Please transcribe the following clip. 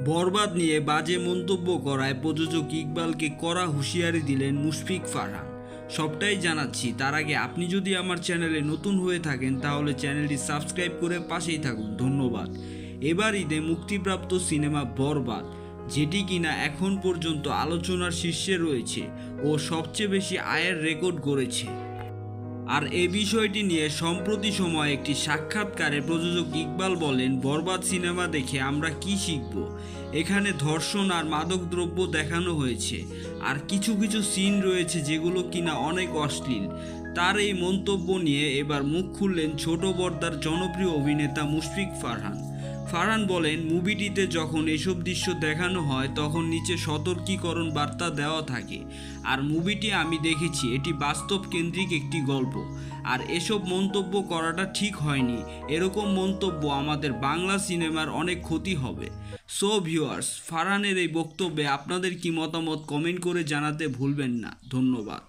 বরবাদ নিয়ে বাজে মন্তব্য করায় প্রযোজক ইকবালকে কড়া হুঁশিয়ারি দিলেন মুশফিক ফারহান। সবটাই জানাচ্ছি, তার আগে আপনি যদি আমার চ্যানেলে নতুন হয়ে থাকেন তাহলে চ্যানেলটি সাবস্ক্রাইব করে পাশেই থাকুন। ধন্যবাদ। এবার ঈদে মুক্তিপ্রাপ্ত সিনেমা বরবাদ, যেটি কিনা এখন পর্যন্ত আলোচনার শীর্ষে রয়েছে ও সবচেয়ে বেশি আয়ের রেকর্ড গড়েছে। আর এই বিষয়টি নিয়ে সম্প্রতি সময়ে একটি সাক্ষাৎকারে প্রযোজক ইকবাল বলেন, বরবাদ সিনেমা দেখে আমরা কি শিখব? এখানে ধর্ষণ আর মাদকদ্রব্য দেখানো হয়েছে, আর কিছু কিছু সিন রয়েছে যেগুলো কিনা অনেক অশ্লীল। তার এই মন্তব্য নিয়ে এবার মুখ খুললেন ছোট পর্দার জনপ্রিয় অভিনেতা মুশফিক ফারহান। ফারহান বলেন, মুভিটিতে যখন এসব দৃশ্য দেখানো হয় তখন নিচে সতর্কীকরণ বার্তা দেওয়া থাকে। আর মুভিটি আমি দেখেছি, এটি বাস্তব কেন্দ্রিক একটি গল্প। আর এসব মন্তব্য করাটা ঠিক হয়নি। এরকম মন্তব্য আমাদের বাংলা সিনেমার অনেক ক্ষতি হবে। সো ভিউয়ার্স, ফারহানের এই বক্তব্যে আপনাদের কি মতামত কমেন্ট করে জানাতে ভুলবেন না। ধন্যবাদ।